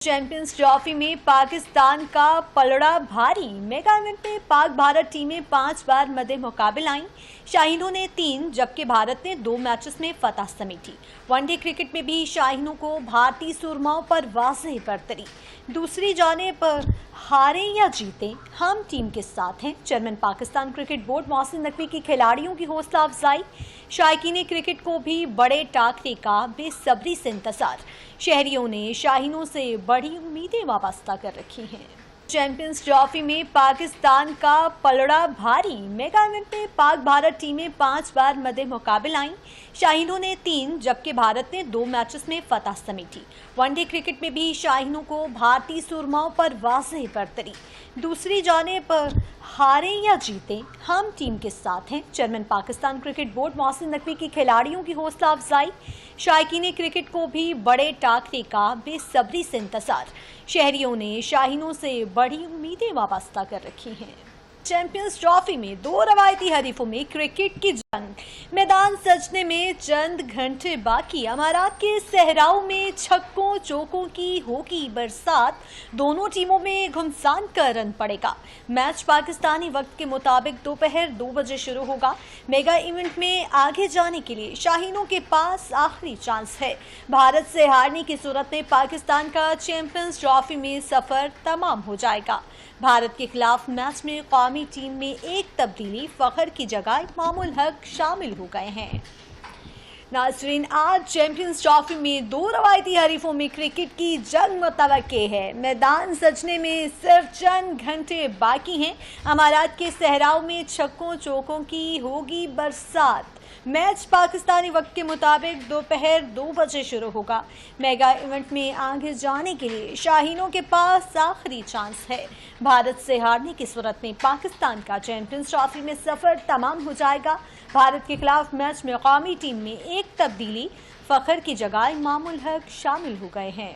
Champions trophy में पाकिस्तान का पलड़ा भारी। मेगा इवेंट में पाक भारत टीमें 5 बार मद्दे मुकाबिल आईं। शाहीनों ने 3 जबकि भारत ने 2 मैचेस में फतह समेटी। वनडे क्रिकेट में भी शाहीनों को भारतीय सुरमाओं पर वाज़ेह बरतरी। दूसरी जानिब हारे या जीते हम टीम के साथ हैं। Chairman Pakistan cricket board Mohsin Naqvi की खिलाड़ियों की हौसला अफजाई। शायकीन क्रिकेट को भी बड़े टाकरे का बेसब्री से इंतजार। शहरियों ने शाहीनों से बड़ी उम्मीदें वाबस्ता कर रखी हैं। चैंपियंस ट्रॉफी में पाकिस्तान का पलड़ा भारी। मेगा इवेंट में पाक भारत टीमें 5 बार मद्दे मुकाबिल आईं। शाहीनों ने 3 जबकि भारत ने 2 मैचेस में फतह समेटी। वनडे क्रिकेट में भी शाहीनों को भारतीय सुरमाओं पर वाज़ेह बरतरी। दूसरी जानिब हारे या जीते हम टीम के साथ हैं। Chairman Pakistan cricket board Mohsin Naqvi की खिलाड़ियों की हौसला अफजाई। शायकीन क्रिकेट को भी बड़े टाकरे का बेसब्री से इंतजार। शहरियों ने शाहीनों से बड़ी उम्मीदें वाबस्ता कर रखी हैं। चैंपियंस ट्रॉफी में 2 रवायती हरीफों में क्रिकेट की जंग। मैदान सजने में चंद घंटे बाकी। अमारात के सहराओं में छक्कों चौकों की होगी बरसात। दोनों टीमों में घुमसान का रन पड़ेगा। मैच पाकिस्तानी वक्त के मुताबिक दोपहर 2 बजे शुरू होगा। मेगा इवेंट में आगे जाने के लिए शाहीनों के पास आखिरी चांस है। भारत से हारने की सूरत में पाकिस्तान का चैंपियंस ट्रॉफी में सफर तमाम हो जाएगा। भारत के खिलाफ मैच में कौमी टीम में एक तब्दीली। फखर की जगह इमामुल हक शामिल हो गए हैं। नाज़रीन, आज चैंपियंस ट्रॉफी में 2 रवायती हरीफों में क्रिकेट की जंग मुतवक्के है। मैदान सजने में सिर्फ चंद घंटे बाकी हैं। अमारात के सहराओं में छक्कों चौकों की होगी बरसात। मैच पाकिस्तानी वक्त के मुताबिक दोपहर 2 बजे शुरू होगा। मेगा इवेंट में आगे जाने के लिए शाहीनों के पास आखिरी चांस है। भारत से हारने की सूरत में पाकिस्तान का चैंपियंस ट्रॉफी में सफर तमाम हो जाएगा। भारत के खिलाफ मैच में कौमी टीम में एक तब्दीली। फखर की जगह इमामुल हक शामिल हो गए हैं।